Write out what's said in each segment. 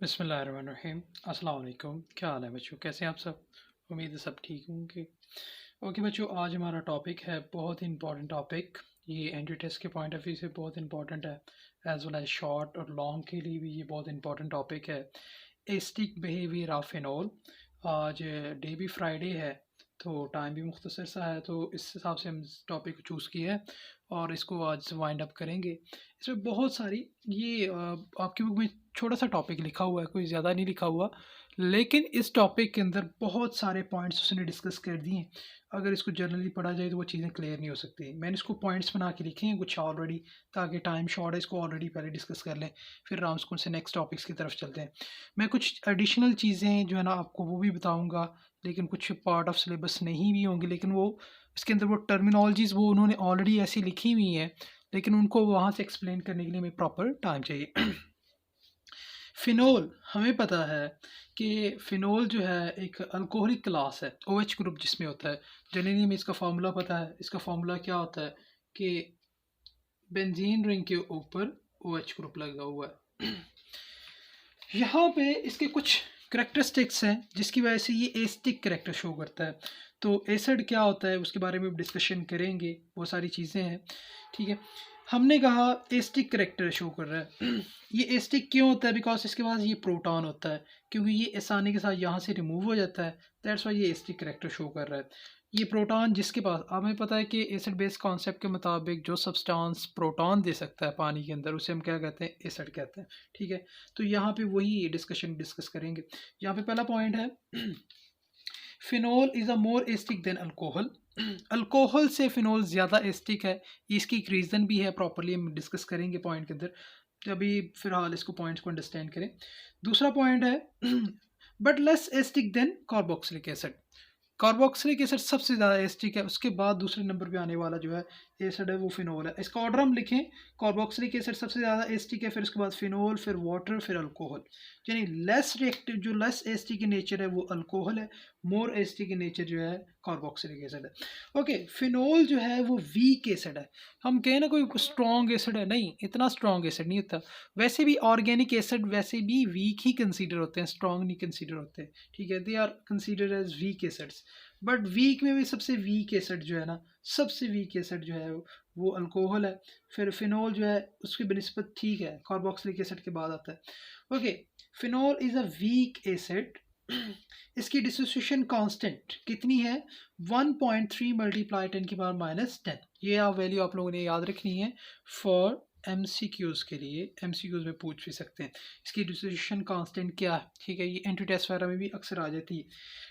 बिस्मिल्लाहिर्रहमानिर्रहीम। अस्सलाम वालेकुम। क्या हाल है बच्चों, कैसे हैं आप सब? उम्मीद है सब ठीक होंगे। ओके बच्चों, आज हमारा टॉपिक है बहुत ही इंपॉर्टेंट टॉपिक। ये एंट्री टेस्ट के पॉइंट ऑफ व्यू से बहुत इंपॉर्टेंट है, एज वेल एज शॉर्ट और लॉन्ग के लिए भी ये बहुत इंपॉर्टेंट टॉपिक है। Asterisk behaviour of phenol. आज डे भी फ्राइडे है तो टाइम भी मुख्तसर सा है, तो इस हिसाब से हम इस टॉपिक को चूज़ किया है और इसको आज वाइंड अप करेंगे। इसमें बहुत सारी आपकी बुक में छोटा सा टॉपिक लिखा हुआ है, कोई ज़्यादा नहीं लिखा हुआ, लेकिन इस टॉपिक के अंदर बहुत सारे पॉइंट्स उसने डिस्कस कर दिए हैं। अगर इसको जनरली पढ़ा जाए तो वो चीज़ें क्लियर नहीं हो सकती। मैंने इसको पॉइंट्स बना के लिखे हैं कुछ ऑलरेडी, ताकि टाइम शॉर्ट है, इसको ऑलरेडी पहले डिस्कस कर लें, फिर आराम से नेक्स्ट टॉपिक्स की तरफ चलते हैं। मैं कुछ एडिशनल चीज़ें जो है ना आपको वो भी बताऊँगा, लेकिन कुछ पार्ट ऑफ सिलेबस नहीं भी होंगी, लेकिन वो इसके अंदर वो टर्मिनोलॉजीज़ वो उन्होंने ऑलरेडी ऐसी लिखी हुई हैं, लेकिन उनको वहाँ से एक्सप्लेन करने के लिए हमें प्रॉपर टाइम चाहिए। फिनोल, हमें पता है कि फिनोल जो है एक अल्कोहलिक क्लास है, OH ग्रुप जिसमें होता है। जनरली हमें इसका फार्मूला पता है। इसका फार्मूला क्या होता है कि बेंजीन रिंग के ऊपर OH ग्रुप लगा हुआ है। यहाँ पे इसके कुछ करेक्टरिस्टिक्स हैं जिसकी वजह से ये एसिडिक करेक्टर शो करता है। तो एसिड क्या होता है उसके बारे में डिस्कशन करेंगे, बहुत सारी चीज़ें हैं, ठीक है। हमने कहा एसिडिक करेक्टर शो कर रहा है। ये एसिडिक क्यों होता है? बिकॉज इसके पास ये प्रोटॉन होता है, क्योंकि ये आसानी के साथ यहाँ से रिमूव हो जाता है, दैट्स वाई ये एसिडिक करेक्टर शो कर रहा है। ये प्रोटॉन जिसके पास, हमें पता है कि एसिड बेस कॉन्सेप्ट के मुताबिक जो सब्सटेंस प्रोटॉन दे सकता है पानी के अंदर उसे हम क्या कहते हैं? एसिड कहते हैं, ठीक है। तो यहाँ पे वही डिस्कस करेंगे। यहाँ पे पहला पॉइंट है phenol is a more acidic than alcohol. Alcohol से फिनोल ज़्यादा एसिडिक है। इसकी एक रीज़न भी है, प्रॉपरली हम डिस्कस करेंगे पॉइंट के अंदर। अभी फिलहाल इसको पॉइंट्स को अंडरस्टैंड करें। दूसरा पॉइंट है but less acidic then carboxylic acid. Carboxylic acid सबसे ज़्यादा एसिडिक है, उसके बाद दूसरे नंबर पे आने वाला जो है एसिड है वो फिनोल है। इसका ऑर्डर हम लिखें, कार्बोक्सिलिक एसिड सबसे ज़्यादा एसिडिक है, फिर उसके बाद फिनोल, फिर वाटर, फिर अल्कोहल। यानी लेस रिएक्टिव, जो लेस एसिडिक in नेचर है वो अल्कोहल है, मोर एसिडिक in नेचर जो है कार्बोक्सिलिक एसिड है। ओके, फिनोल जो है वो वीक एसिड है। हम कहें ना कोई स्ट्रॉन्ग एसिड है, नहीं, इतना स्ट्रॉन्ग एसिड नहीं होता। वैसे भी ऑर्गेनिक एसिड वैसे भी वीक ही कंसीडर होते हैं, स्ट्रॉन्ग नहीं कंसीडर होते, ठीक है। They are consider as weak acids. But weak में भी सबसे वीक एसिड जो है ना, सबसे वीक एसिड जो है वो अल्कोहल है। फिर फिनोल जो है उसकी बनिस्बत ठीक है, कार्बोक्सिलिक एसिड के बाद आता है। Okay, phenol is a weak acid. इसकी डिसोसिएशन कांस्टेंट कितनी है? 1.3 मल्टीप्लाई 10 की पावर -10। ये आप वैल्यू आप लोगों ने याद रखनी है फॉर MCQs के लिए। MCQs में पूछ भी सकते हैं इसकी डिसोसिएशन कांस्टेंट क्या है, ठीक है। ये एंट्री टेस्ट वगैरह में भी अक्सर आ जाती है।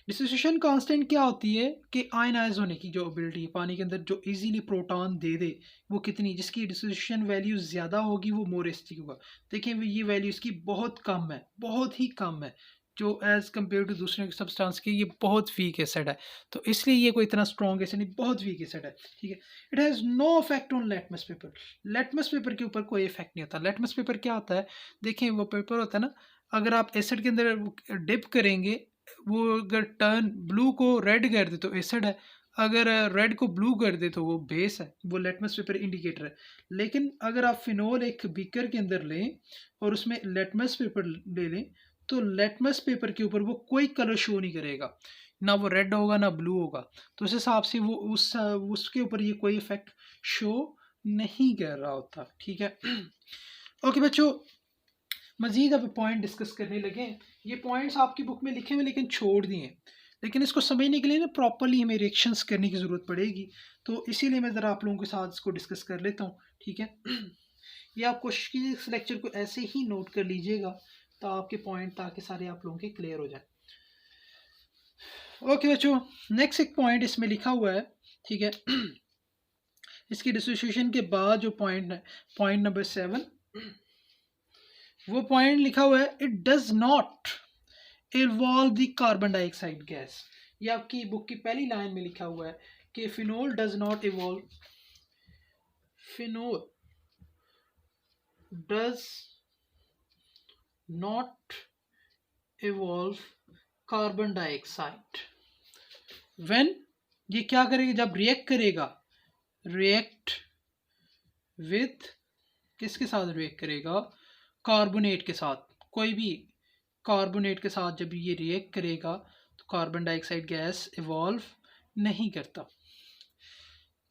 डिसोसिएशन कांस्टेंट क्या होती है कि आयनाइज होने की जो एबिलिटी है पानी के अंदर, जो इजीली प्रोटॉन दे दे, वो कितनी, जिसकी डिसोसिएशन वैल्यू ज़्यादा होगी वो मोर एसिडिक होगा। देखिए ये वैल्यू इसकी बहुत कम है, बहुत ही कम है, जो एज़ कम्पेयर टू दूसरे सब्सटेंस की ये बहुत वीक एसिड है। तो इसलिए ये कोई इतना स्ट्रॉन्ग एसिड नहीं, बहुत वीक एसिड है, ठीक है। It has no effect on litmus paper. Litmus paper के ऊपर कोई इफेक्ट नहीं होता। लेटमस पेपर क्या होता है? देखें वो पेपर होता है ना, अगर आप एसिड के अंदर डिप करेंगे, वो अगर टर्न ब्लू को रेड कर दे तो एसिड है, अगर रेड को ब्लू कर दे तो वो बेस है, वो लेटमस पेपर इंडिकेटर है। लेकिन अगर आप फिनोल एक बीकर के अंदर लें और उसमें लेटमस पेपर ले लें, तो लेटमस पेपर के ऊपर वो कोई कलर शो नहीं करेगा, ना वो रेड होगा ना ब्लू होगा। तो उस हिसाब से वो उसके ऊपर ये कोई इफेक्ट शो नहीं कर रहा होता, ठीक है। ओके बच्चों, मजीद अब पॉइंट डिस्कस करने लगे। ये पॉइंट्स आपकी बुक में लिखे हुए लेकिन छोड़ दिए, लेकिन इसको समझने के लिए ना प्रॉपरली हमें रिएक्शंस करने की ज़रूरत पड़ेगी, तो इसीलिए मैं ज़रा आप लोगों के साथ इसको डिस्कस कर लेता हूँ, ठीक है। ये आप कोशिश कीजिए इस लेक्चर को ऐसे ही नोट कर लीजिएगा, तो आपके पॉइंट ताकि सारे आप लोगों के क्लियर हो जाए। ओके बच्चों, नेक्स्ट एक पॉइंट इसमें लिखा हुआ है, ठीक है। इसकी डिसोसिएशन के बाद जो पॉइंट है, पॉइंट नंबर 7, वो पॉइंट लिखा हुआ है it does not evolve the carbon dioxide gas. ये आपकी बुक की पहली लाइन में लिखा हुआ है कि phenol does not evolve, phenol does not evolve carbon dioxide when, ये क्या करेगा जब रिएक्ट करेगा, रिएक्ट विथ, किसके साथ रिएक्ट करेगा? कार्बोनेट के साथ, कोई भी कार्बोनेट के साथ जब ये रिएक्ट करेगा तो कार्बन डाइऑक्साइड गैस इवॉल्व नहीं करता।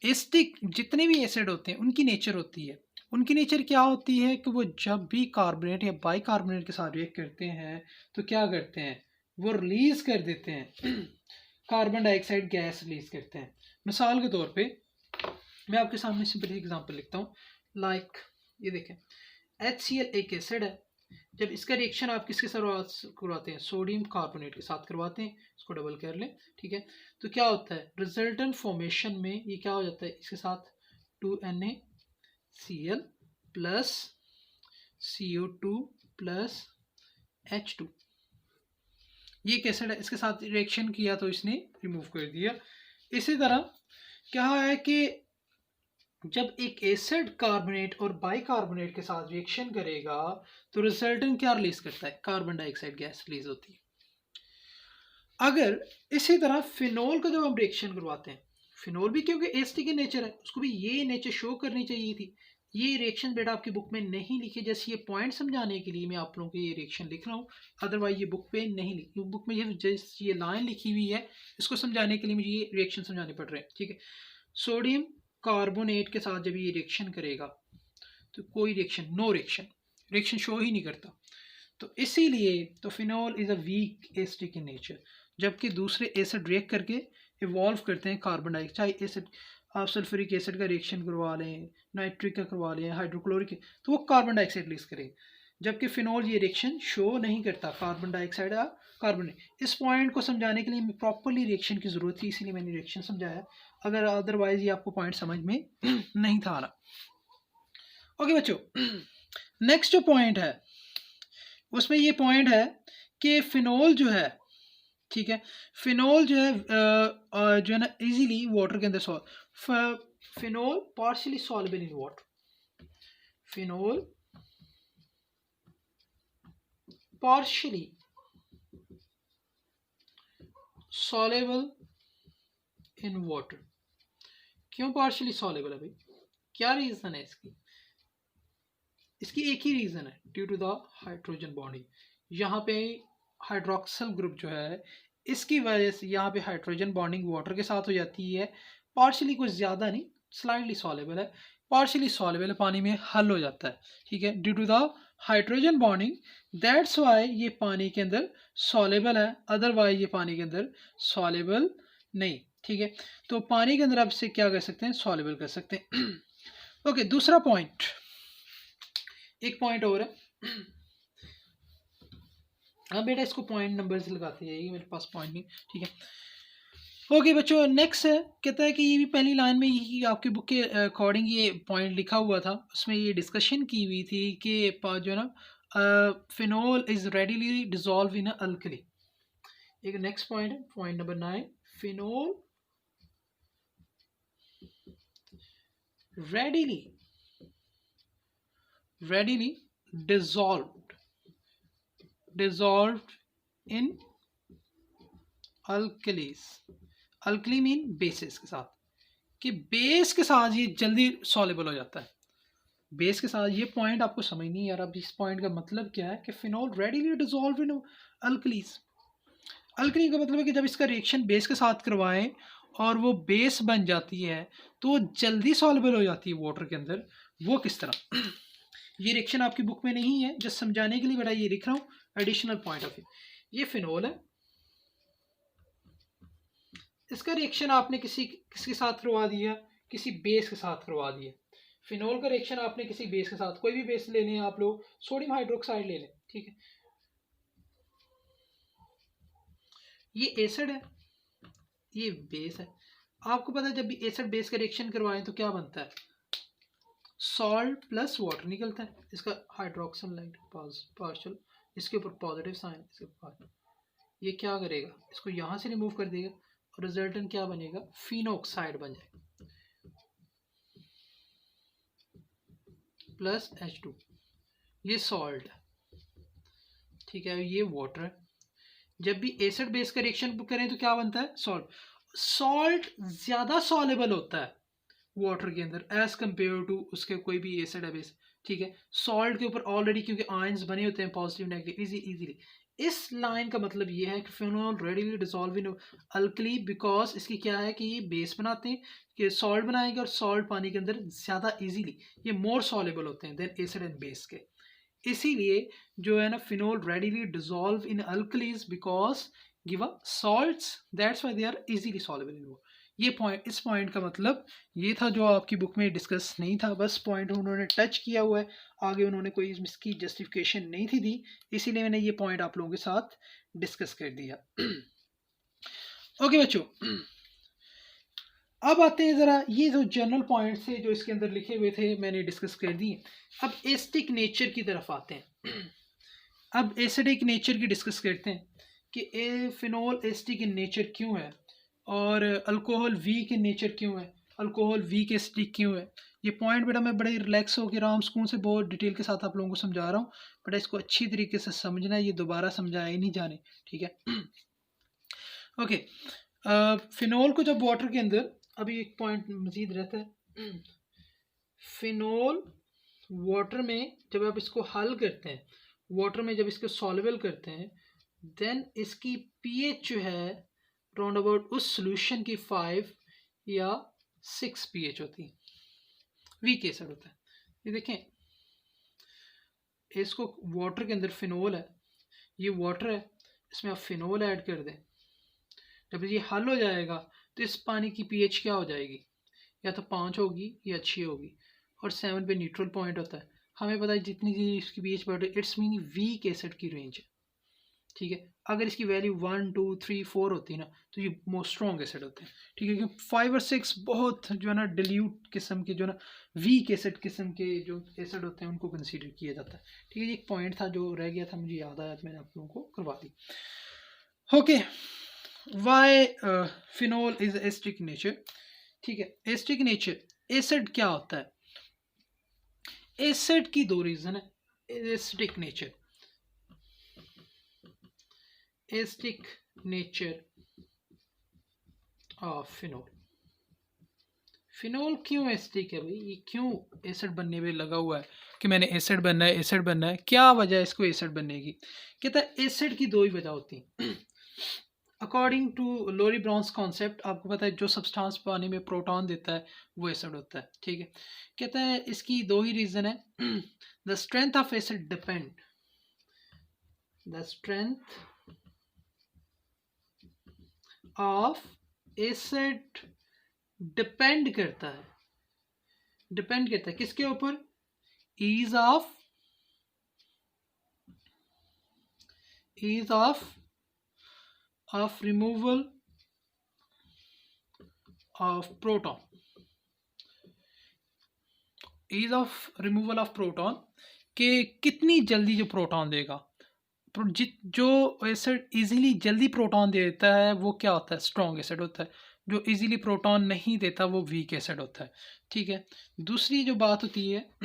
एसिडिक जितने भी एसिड होते हैं उनकी नेचर होती है, उनकी नेचर क्या होती है कि वो जब भी कार्बोनेट या बाइकार्बोनेट के साथ रिएक्ट करते हैं तो क्या करते हैं, वो रिलीज कर देते हैं कार्बन डाइऑक्साइड गैस रिलीज करते हैं। मिसाल के तौर पे मैं आपके सामने सिंपल एग्जांपल लिखता हूँ। लाइक ये देखें, HCl एक एसिड है, जब इसका रिएक्शन आप किसके साथ करवाते हैं, सोडियम कार्बोनेट के साथ करवाते हैं, इसको डबल कर लें, ठीक है, तो क्या होता है रिजल्टेंट फॉर्मेशन में ये क्या हो जाता है, इसके साथ 2NaCl plus CO2 plus H2, ये एक एसिड है, इसके साथ रिएक्शन किया तो इसने रिमूव कर दिया। इसी तरह क्या है कि जब एक एसिड कार्बोनेट और बाइकार्बोनेट के साथ रिएक्शन करेगा तो रिजल्टेंट क्या रिलीज करता है, कार्बन डाइऑक्साइड गैस रिलीज होती है। अगर इसी तरह फिनोल का जब हम रिएक्शन करवाते हैं, फिनोल भी क्योंकि एसिडिक नेचर है, उसको भी ये नेचर शो करनी चाहिए थी। ये रिएक्शन बेटा आपकी बुक में नहीं लिखी, जैसे ये पॉइंट समझाने के लिए मैं आप लोगों को ये रिएक्शन लिख रहा हूँ, अदरवाइज ये बुक पे नहीं लिखी। बुक में ये लाइन लिखी हुई है, इसको समझाने के लिए मुझे ये रिएक्शन समझाने पड़ रहे हैं, ठीक है। सोडियम कार्बोनेट के साथ जब ये रिएक्शन करेगा तो कोई रिएक्शन, नो रिएक्शन शो ही नहीं करता, तो इसीलिए तो phenol is a weak acidic in nature. जबकि दूसरे एसिड रिएक्ट करके इवॉल्व करते हैं कार्बन डाइऑक्साइड, चाहे एसिड आप सल्फ्यूरिक एसिड का रिएक्शन करवा लें, नाइट्रिक का करवा लें, हाइड्रोक्लोरिक, तो वो कार्बन डाइऑक्साइड रिलीज करेगा। जबकि फिनोल ये रिएक्शन शो नहीं करता, कार्बन डाइऑक्साइड या कार्बन। इस पॉइंट को समझाने के लिए प्रॉपरली रिएक्शन की जरूरत थी, इसीलिए मैंने रिएक्शन समझाया, अगर अदरवाइज ये आपको पॉइंट समझ में नहीं था आ रहा। ओके बच्चों, नेक्स्ट जो पॉइंट है उसमें ये पॉइंट है कि फिनोल जो है, ठीक है, फिनोल जो है ना इजीली वाटर के अंदर solve, phenol partially soluble in water, phenol partially soluble in water. क्यों पार्शियली सॉल्युबल है भाई, क्या रीजन है इसकी? इसकी एक ही रीजन है, due to the hydrogen bonding. यहाँ पे हाइड्रोक्सिल ग्रुप जो है इसकी वजह से यहाँ पे हाइड्रोजन बॉन्डिंग वाटर के साथ हो जाती है, पार्शियली, कुछ ज़्यादा नहीं, स्लाइटली सॉल्युबल है, पार्शियली सॉल्युबल है, पानी में हल हो जाता है, ठीक है, due to the hydrogen bonding, that's why ये पानी के अंदर सॉल्युबल है, अदरवाइज ये पानी के अंदर सॉल्युबल नहीं, ठीक है। तो पानी के अंदर आप इसे क्या कर सकते हैं, सॉल्युबल कर सकते हैं। ओके, दूसरा पॉइंट, एक पॉइंट और है, हाँ बेटा इसको पॉइंट नंबर से लगाते जाइए, मेरे पास पॉइंट नहीं, ठीक है। ओके बच्चों, नेक्स्ट है, कहता है कि ये भी पहली लाइन में ही आपकी बुक के अकॉर्डिंग ये पॉइंट लिखा हुआ था, उसमें ये डिस्कशन की हुई थी कि जो है ना phenol is readily dissolve in alkali. एक नेक्स्ट पॉइंट है, point number 9, phenol readily dissolved in alkalis, alkali mean basis के साथ, कि बेस के साथ ये जल्दी सॉल्युबल हो जाता है, बेस के साथ। ये पॉइंट आपको समझ नहीं यार, अब इस पॉइंट का मतलब क्या है कि phenol readily dissolve in alkalis. Alkali का मतलब है कि जब इसका रिएक्शन बेस के साथ करवाएं और वो बेस बन जाती है तो वो जल्दी सॉल्युबल हो जाती है वाटर के अंदर। वो किस तरह, ये रिएक्शन आपकी बुक में नहीं है, जस्ट समझाने के लिए बेटा ये लिख रहा हूँ, एडिशनल पॉइंट ऑफ व्यू। ये फिनोल है, इसका रिएक्शन आपने किसके साथ करवा दिया, किसी बेस के साथ करवा दिया। फिनोल का रिएक्शन आपने किसी बेस के साथ, कोई भी बेस ले लें आप लोग, सोडियम हाइड्रोक्साइड ले लें, ठीक है, ये एसिड है, ये बेस है। आपको पता है जब भी एसिड बेस का रिएक्शन करवाएं तो क्या बनता है, सॉल्ट प्लस वाटर निकलता है, इसका हाइड्रोक्सिल लाइट पार्शियल, इसके ऊपर पॉजिटिव साइन, इसके ऊपर ये क्या करेगा, इसको यहाँ से रिमूव कर देगा और रिजल्टेंट क्या बनेगा, फिनोक्साइड बन जाएगा प्लस H2, ये सॉल्ट है, ठीक है, ये वाटर है। जब भी एसिड बेस का रिएक्शन करें तो क्या बनता है, सॉल्ट। सॉल्ट ज्यादा सॉल्युबल होता है वाटर के अंदर एज कंपेयर टू उसके कोई भी एसिड है बेस, ठीक है, सॉल्ट के ऊपर ऑलरेडी क्योंकि आयंस बने होते हैं पॉजिटिव नेगेटिव इजीली। इस लाइन का मतलब ये है कि phenol readily dissolve in alkali, because इसकी क्या है कि ये बेस बनाते हैं कि सॉल्ट बनाएंगे और सॉल्ट पानी के अंदर ज़्यादा इजीली ये मोर सॉलेबल होते हैं देन एसिड एंड बेस के। इसीलिए जो है ना phenol readily dissolve in alkalies because give up salts, that's why they are easily soluble in water. ये पॉइंट, इस पॉइंट का मतलब ये था जो आपकी बुक में डिस्कस नहीं था, बस पॉइंट उन्होंने टच किया हुआ है, आगे उन्होंने कोई इसकी जस्टिफिकेशन नहीं थी दी, इसीलिए मैंने ये पॉइंट आप लोगों के साथ डिस्कस कर दिया। ओके बच्चों, अब आते हैं ज़रा ये जो जनरल पॉइंट्स थे जो इसके अंदर लिखे हुए थे मैंने डिस्कस कर दिए। अब एसिडिक नेचर की तरफ आते हैं। अब एसिडिक नेचर की डिस्कस करते हैं कि फिनोल एसिडिक इन नेचर क्यों है और अल्कोहल वीक इन नेचर क्यों है, अल्कोहल वीक एसिडिक क्यों है। ये पॉइंट बेटा मैं बड़े रिलैक्स होकर आराम सुकून से बहुत डिटेल के साथ आप लोगों को समझा रहा हूँ, बट इसको अच्छी तरीके से समझना है, ये दोबारा समझाया ही नहीं जाने, ठीक है। ओके, फिनोल को जब वाटर के अंदर, अभी एक पॉइंट मजीद रहता है, फिनोल वाटर में जब आप इसको हल करते हैं, वाटर में जब इसको सॉल्युबल करते हैं, देन इसकी पीएच जो है राउंड अबाउट उस सोल्यूशन की 5 या 6 पीएच होती है, वीक एसिड होता है। ये देखें, इसको वाटर के अंदर फिनोल है, ये वाटर है, इसमें आप फिनोल ऐड कर दें, जब ये हल हो जाएगा तो इस पानी की पीएच क्या हो जाएगी, या तो 5 होगी या 6 होगी, और 7 पे न्यूट्रल पॉइंट होता है। हमें पता है जितनी इसकी पीएच बढ़े इट्स मीन वीक एसिड की रेंज है, ठीक है। अगर इसकी वैल्यू 1 2 3 4 होती है ना तो ये मोस्ट स्ट्रॉन्ग एसिड होते हैं, ठीक है। क्योंकि 5 और 6 बहुत जो है ना डिल्यूट किस्म के, जो ना वीक एसिड किस्म के जो एसिड होते हैं उनको कंसीडर किया जाता है, ठीक है। एक पॉइंट था जो रह गया था, मुझे याद आया तो मैंने आप लोगों को करवा दी। Okay, why phenol is acidic nature, ठीक है। एसिडिक नेचर, एसिड क्या होता है, एसिड की 2 रीजन है acidic nature. Acidic nature of phenol, phenol क्यों एसिडिक है भाई, ये क्यों एसिड बनने में लगा हुआ है कि मैंने एसिड बनना है, एसिड बनना है, क्या वजह है इसको एसिड बनने की। कहता है एसिड की 2 ही वजह होती हैं। According to Lowry Brown's concept, आपको पता है जो सब्सटेंस पानी में प्रोटॉन देता है वो एसिड होता है, ठीक है। कहता है इसकी 2 ही रीजन है। The strength of acid depend, the strength of acid depend करता है, डिपेंड करता है किसके ऊपर, ease of removal of proton, ease of removal of proton के कितनी जल्दी जो प्रोटॉन देगा। जो एसिड इजीली जल्दी प्रोटॉन देता है वो क्या होता है, स्ट्रॉन्ग एसिड होता है। जो इजीली प्रोटॉन नहीं देता वो वीक एसिड होता है, ठीक है। दूसरी जो बात होती है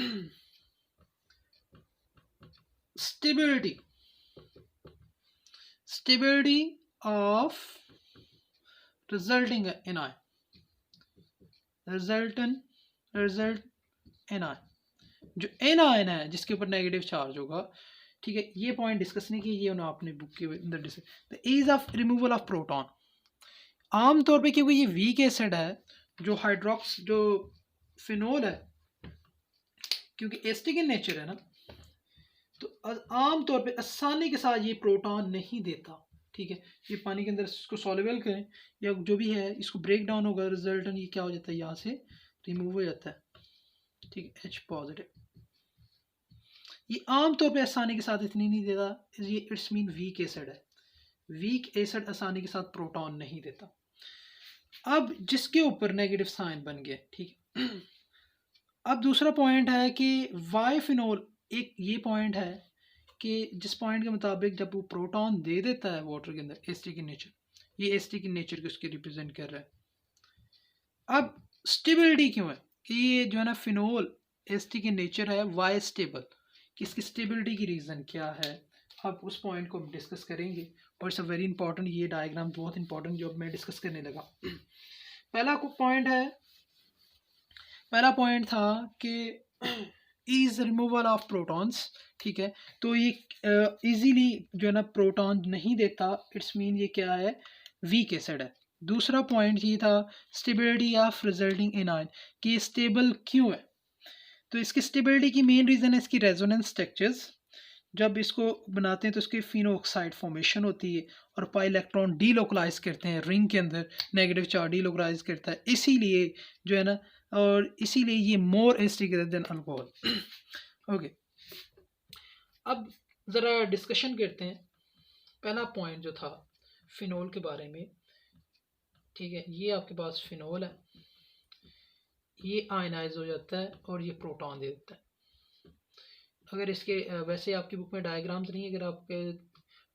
stability, stability of resulting in ion, result in ion, जो एन आयन है जिसके ऊपर नेगेटिव चार्ज होगा, ठीक है। ये पॉइंट डिस्कस नहीं किया, ये उन्होंने अपने बुक के अंदर discuss. The ease of removal of proton, आमतौर पे क्योंकि ये वीक एसिड है, जो हाइड्रोक्स जो फिनोल है क्योंकि एसिडिक इन नेचर है ना, तो आमतौर पे आसानी के साथ ये प्रोटॉन नहीं देता, ठीक है। ये पानी के अंदर इसको सॉल्युबल करें या जो भी है इसको ब्रेक डाउन होगा, रिजल्टेंट ये क्या हो जाता है, यहाँ से रिमूव हो जाता है, ठीक है, H पॉजिटिव। ये आमतौर पे आसानी के साथ इतनी नहीं देता, ये इट्स मीन वीक एसिड है, वीक एसिड आसानी के साथ प्रोटॉन नहीं देता। अब जिसके ऊपर नेगेटिव साइन बन गया, ठीक है। अब दूसरा पॉइंट है कि वाई फिनोल, एक ये पॉइंट है कि जिस पॉइंट के मुताबिक जब वो प्रोटॉन दे देता है वाटर के अंदर, एसिडिक इन नेचर, ये एसिडिक इन नेचर को उसके रिप्रेजेंट कर रहा है। अब स्टेबिलिटी क्यों है कि ये जो है ना फिनोल एसिडिक इन नेचर है, वाई स्टेबल, कि इसकी स्टेबिलिटी की रीज़न क्या है, अब उस पॉइंट को हम डिस्कस करेंगे। और इट्स अ वेरी इंपॉर्टेंट, ये डायग्राम बहुत इंपॉर्टेंट जो अब मैं डिस्कस करने लगा। पहला पॉइंट है, पहला पॉइंट था कि इज रिमूवल ऑफ प्रोटॉन्स, ठीक है। तो ये इजीली जो है ना प्रोटॉन नहीं देता, इट्स मीन ये क्या है, वीक एसिड है। दूसरा पॉइंट ये था स्टेबिलिटी ऑफ रिजल्टिंग एनायन, कि स्टेबल क्यों है। तो इसकी स्टेबिलिटी की मेन रीज़न है इसकी रेजोनेंस स्ट्रक्चर्स। जब इसको बनाते हैं तो इसकी फिनोऑक्साइड फॉर्मेशन होती है और पाई इलेक्ट्रॉन डीलोकलाइज करते हैं रिंग के अंदर, नेगेटिव चार्ज डीलोकलाइज करता है, इसीलिए जो है ना, और इसीलिए ये मोर एसिडिक देन अल्कोहल। ओके, अब ज़रा डिस्कशन करते हैं। पहला पॉइंट जो था फिनोल के बारे में, ठीक है। ये आपके पास फिनोल है, ये आयनाइज हो जाता है और ये प्रोटॉन दे देता है। अगर इसके वैसे आपकी बुक में डायग्राम्स नहीं है, अगर आपके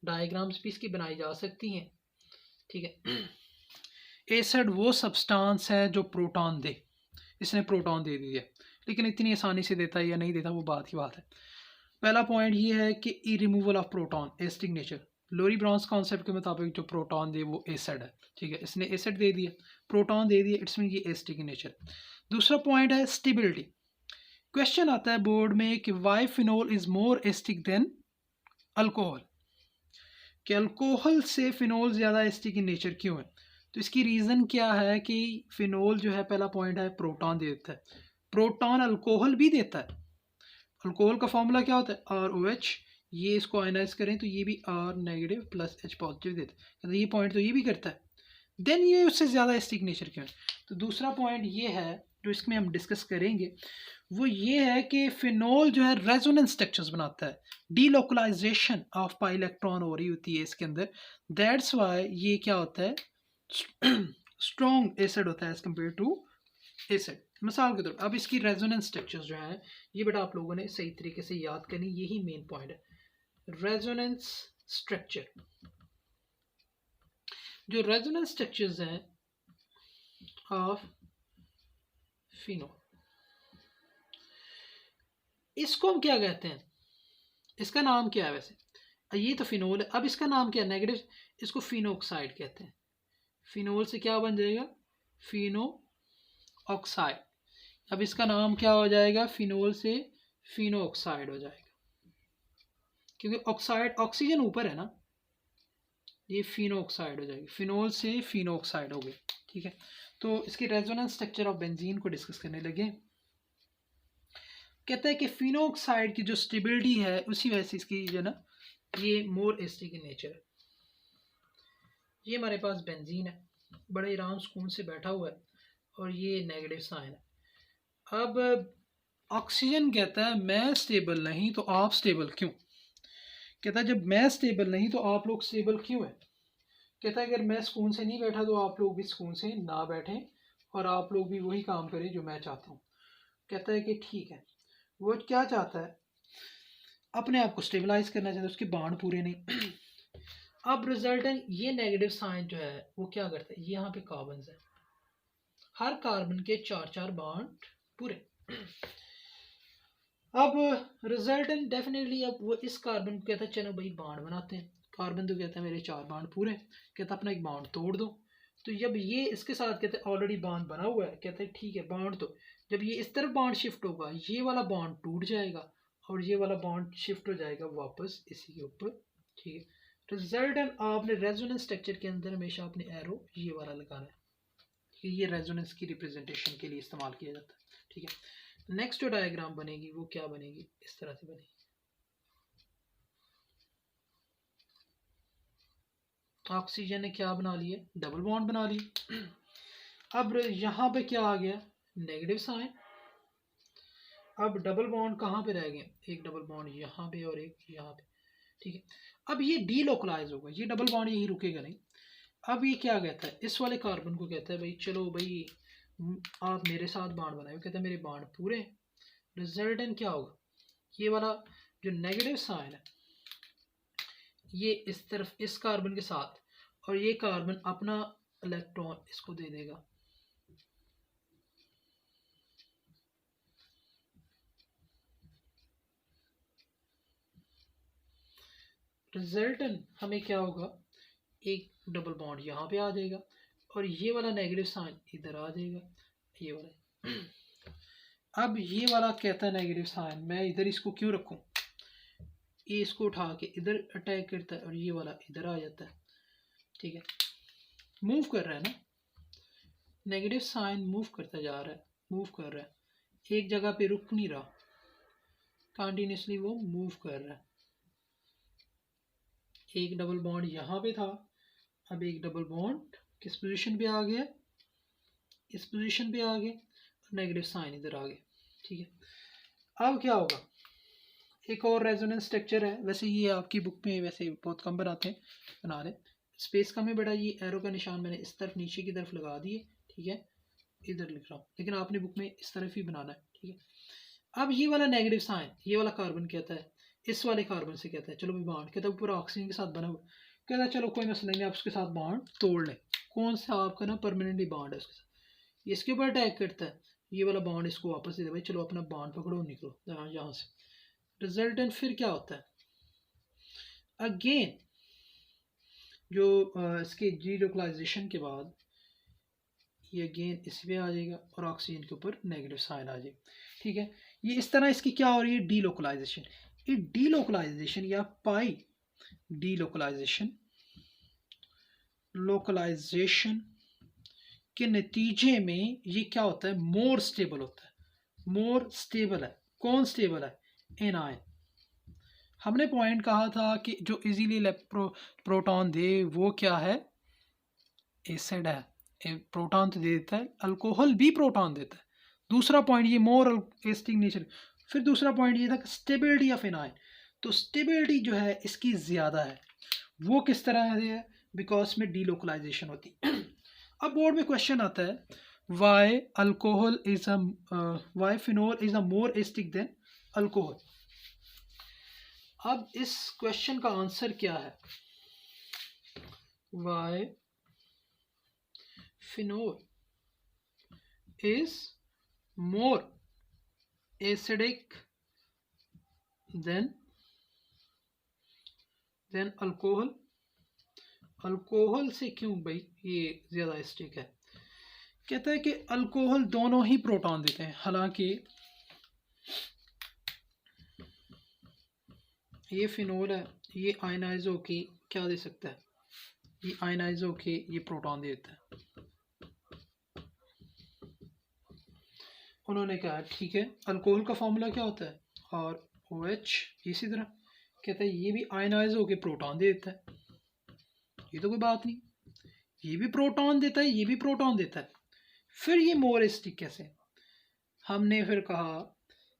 डायग्राम्स भी इसकी बनाई जा सकती हैं, ठीक है। एसिड वो सब्सटेंस है जो प्रोटॉन दे, इसने प्रोटॉन दे दिया, लेकिन इतनी आसानी से देता है या नहीं देता वो बात की बात है। पहला पॉइंट ये है कि ई removal of proton acidic nature. Lowry Brown's concept के मुताबिक जो प्रोटॉन दे वो एसिड है, ठीक है। इसने एसिड दे दिया, प्रोटॉन दे दिया, इट्स मीन ये एसिडिक नेचर। दूसरा पॉइंट है स्टेबिलिटी। क्वेश्चन आता है बोर्ड में कि why phenol is more acidic than alcohol, कि अल्कोहल से फिनोल ज़्यादा एसिडिक इन नेचर क्यों है। तो इसकी रीज़न क्या है कि फिनोल जो है, पहला पॉइंट है प्रोटॉन दे देता है, प्रोटॉन अल्कोहल भी देता है। अल्कोहल का फॉर्मूला क्या होता है, ROH, ये इसको आयनाइज करें तो ये भी R negative plus H positive देता है, तो ये पॉइंट तो ये भी करता है, देन ये उससे ज़्यादा एसिडिक नेचर क्यों है। तो दूसरा पॉइंट ये है जो इसमें हम डिस्कस करेंगे, वो ये है कि फिनोल जो है रेजोनेंस स्ट्रक्चर्स बनाता है, डीलोकलाइजेशन ऑफ पाई इलेक्ट्रॉन हो रही होती है इसके अंदर, दैट्स वाई ये क्या होता है, स्ट्रॉन्ग एसिड होता है एज कम्पेयर टू एसिड। मिसाल के तौर पर अब इसकी रेजोनेंस स्ट्रक्चर्स जो है, ये बेटा आप लोगों ने सही तरीके से याद करनी, यही मेन पॉइंट है। रेजोनेंस स्ट्रक्चर, जो रेजोनेंस स्ट्रक्चर्स हैं ऑफ फिनोल, इसको हम क्या कहते हैं, इसका नाम क्या है वैसे, ये तो फिनोल है, अब इसका नाम क्या है नेगेटिव, इसको फिनोऑक्साइड कहते हैं। फिनोल से क्या बन जाएगा, फिनो ऑक्साइड। अब इसका नाम क्या हो जाएगा, फिनोल से फिनोऑक्साइड हो जाएगा, क्योंकि ऑक्साइड ऑक्सीजन ऊपर है ना, ये फिनोऑक्साइड हो जाएगी, फिनोल से फिनोऑक्साइड हो गया, ठीक है। तो इसकी रेजोनेंस स्ट्रक्चर ऑफ बेंजीन को डिस्कस करने लगे। कहता है कि फिनोऑक्साइड की जो स्टेबिलिटी है उसी वजह से इसकी जो ना ये मोर एसिडिक इन नेचर है। ये हमारे पास बेंजीन है, बड़े आराम सुकून से बैठा हुआ है, और ये नेगेटिव साइन है। अब ऑक्सीजन कहता है मैं स्टेबल नहीं तो आप स्टेबल क्यों। कहता है जब मैं स्टेबल नहीं तो आप लोग स्टेबल क्यों है। कहता है अगर मैं सुकून से नहीं बैठा तो आप लोग भी सुकून से ना बैठें और आप लोग भी वही काम करें जो मैं चाहता हूँ। कहता है कि ठीक है, वो क्या चाहता है, अपने आप को स्टेबलाइज करना चाहता है, उसके बाण पूरे नहीं। अब रिजल्टेंट ये नेगेटिव साइन जो है वो क्या करता है, यहाँ पे कार्बन है, हर कार्बन के 4-4 बाण पूरे। अब रिजल्टेंट डेफिनेटली अब वो इस कार्बन को कहता है चलो भाई बाण बनाते हैं, कार्बन तो कहता है मेरे 4 बाण पूरे, कहता है अपना एक बाण तोड़ दो। तो जब ये इसके साथ कहते हैं ऑलरेडी बाण बना हुआ है, कहते हैं ठीक है बाण, तो जब ये इस तरफ बाण शिफ्ट होगा ये वाला बाण टूट जाएगा और ये वाला बाण शिफ्ट हो जाएगा वापस इसी के ऊपर, ठीक है। रिजल्टेंट आपने रेजोनेंस स्ट्रक्चर के अंदर हमेशा अपने एरो ये वाला लगाना है, ये रेजोनेंस की रिप्रेजेंटेशन के लिए इस्तेमाल किया जाता है, ठीक है। नेक्स्ट जो डायग्राम बनेगी वो क्या बनेगी, इस तरह से बनेगी। ऑक्सीजन ने क्या बना लिया, डबल बॉन्ड बना लिया। अब यहाँ पे क्या आ गया, नेगेटिव साइन। अब डबल बॉन्ड कहाँ पे रह गए, एक डबल बॉन्ड यहाँ पे और एक यहाँ पे, ठीक है। अब ये डीलोकलाइज होगा, ये डबल बॉन्ड यही रुकेगा नहीं। अब ये क्या कहता है, इस वाले कार्बन को कहता है भाई चलो भाई आप मेरे साथ बाण बनाए, कहता है मेरे बाण पूरे। रिजल्टेंट क्या होगा, ये वाला जो नेगेटिव साइन है ये इस तरफ इस कार्बन के साथ, और ये कार्बन अपना इलेक्ट्रॉन इसको दे देगा। रिजल्टेंट हमें क्या होगा, एक डबल बॉन्ड यहाँ पे आ जाएगा और ये वाला नेगेटिव साइन इधर आ जाएगा, ये वाला। अब ये वाला कहता है नेगेटिव साइन, मैं इधर इसको क्यों रखूं, ये इसको उठा के इधर अटैक करता है और ये वाला इधर आ जाता है, ठीक है, मूव कर रहा है ना, नेगेटिव साइन मूव करता जा रहा है, मूव कर रहा है, एक जगह पे रुक नहीं रहा, कंटिन्यूसली वो मूव कर रहा है। एक डबल बॉन्ड यहाँ पे था, अब एक डबल बॉन्ड किस पोजीशन पे आ गया, इस पोजीशन पे आ गए, नेगेटिव साइन इधर आ गए, ठीक है। अब क्या होगा, एक और रेजोनेंस स्ट्रक्चर है, वैसे ये आपकी बुक में वैसे बहुत कम बनाते हैं, बना रहे, स्पेस कम है बेटा, ये एरो का निशान मैंने इस तरफ नीचे की तरफ लगा दिए, ठीक है, इधर लिख रहा हूँ, लेकिन आपने बुक में इस तरफ ही बनाना है, ठीक है। अब ये वाला नेगेटिव साइन, ये वाला कार्बन कहता है इस वाले कार्बन से कहता है चलो भी बॉन्ड, कहता है पूरा ऑक्सीजन के साथ बना हुआ, कहता है चलो कोई मसला नहीं, आप उसके साथ बॉन्ड तोड़ लें, कौन सा आपका ना परमानेंटली बॉन्ड है उसके साथ, ये इसके ऊपर अटैक करता है, ये वाला बॉन्ड इसको वापस दे दे, भाई चलो अपना बॉन्ड पकड़ो निकलो यहाँ से, रिजल्टेंट फिर क्या होता है, अगेन जो इसके डीलोकलाइजेशन के बाद ये अगेन इस पे आ जाएगा और ऑक्सीजन के ऊपर नेगेटिव साइन आ जाएगा, ठीक है। ये इस तरह इसकी क्या हो रही है, डीलोकलाइजेशन, ये डीलोकलाइजेशन या पाई डीलोकलाइजेशन, लोकलाइजेशन के नतीजे में ये क्या होता है, मोर स्टेबल होता है, मोर स्टेबल है, कौन स्टेबल है, एनायन। हमने पॉइंट कहा था कि जो इजीली प्रोटॉन दे वो क्या है, एसिड है, प्रोटॉन तो दे देता है, अल्कोहल भी प्रोटॉन देता है, दूसरा पॉइंट ये मोर एसिडिक नेचर। फिर दूसरा पॉइंट ये था कि स्टेबिलिटी ऑफ एनायन, तो स्टेबिलिटी जो है इसकी ज़्यादा है, वो किस तरह है, बिकॉज में डीलोकलाइजेशन होती है। अब बोर्ड में क्वेश्चन आता है why alcohol is why phenol is a more acidic than alcohol. अब इस क्वेश्चन का आंसर क्या है, why phenol is more acidic than alcohol, alcohol से क्यों भाई ये ज़्यादा एसिडिक है, कहता है कि अल्कोहल दोनों ही प्रोटॉन देते हैं, हालांकि ये फिनोल है, ये आयनाइज होके क्या दे सकता है, ये आयनाइज होके ये प्रोटॉन देता है। उन्होंने कहा ठीक है, अल्कोहल का फॉर्मूला क्या होता है, और OH, इसी तरह कहता है ये भी आयनाइज होके प्रोटॉन दे देता है, ये तो कोई बात नहीं, ये भी प्रोटॉन देता है, ये भी प्रोटॉन देता है, फिर ये मोर एसिडिक कैसे। हमने फिर कहा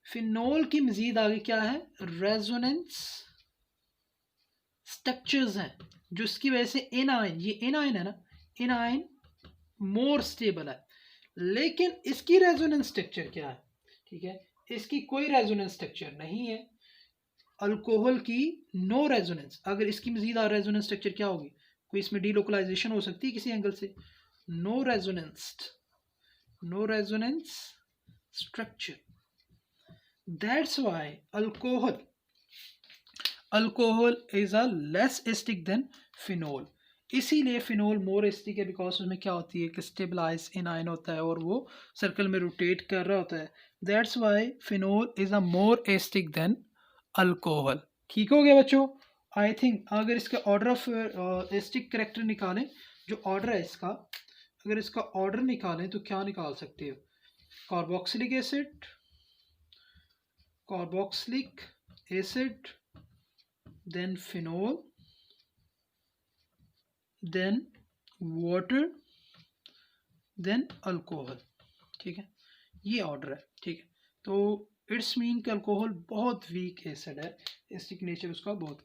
फिनोल की मजीद आगे क्या है, रेजोनेंस स्ट्रक्चर्स हैं, जो इसकी वजह से एनायन, ये एनायन है ना, एनायन मोर स्टेबल है, लेकिन इसकी रेजोनेंस स्ट्रक्चर क्या है, ठीक है, इसकी कोई रेजोनेंस स्ट्रक्चर नहीं है, अल्कोहल की नो रेजोनेंस, अगर इसकी मजीद रेजोनेंस स्ट्रक्चर क्या होगी, कोई इसमें डीलोकलाइजेशन हो सकती है किसी एंगल से, no resonance structure, that's why alcohol is a less acidic than phenol, इसीलिए फिनोल मोर एसिडिक है, बिकॉज उसमें क्या होती है कि स्टेबलाइज एनायन होता है और वो सर्कल में रोटेट कर रहा होता है, that's why phenol is a more acidic than alcohol. ठीक हो गया बच्चों, आई थिंक अगर इसका ऑर्डर ऑफ एसिडिक कैरेक्टर निकालें, जो ऑर्डर है इसका, अगर इसका ऑर्डर निकालें तो क्या निकाल सकते हो, carboxylic acid, then phenol, then water, then alcohol, ठीक है, ये ऑर्डर है, ठीक है। तो इट्स मीन कि अल्कोहल बहुत वीक एसिड है, एसिडिक नेचर उसका बहुत।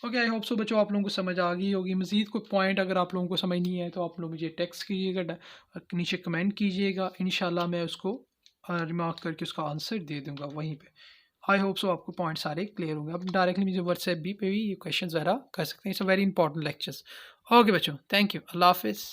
ओके, आई होप सो बच्चों आप लोगों को समझ आ गई होगी। मज़ीद कोई पॉइंट अगर आप लोगों को समझ नहीं है तो आप लोग मुझे टेक्स्ट कीजिएगा, नीचे कमेंट कीजिएगा, इंशाल्लाह मैं उसको रिमार्क करके उसका आंसर दे दूँगा वहीं पे। आई होप सो आपको पॉइंट सारे क्लियर होंगे। आप डायरेक्टली मुझे व्हाट्सएप भी पे भी ये क्वेश्चन ज़रा कर सकते हैं, it's a very important lectures. Okay बच्चों, थैंक यू, अल्लाह हाफिज़।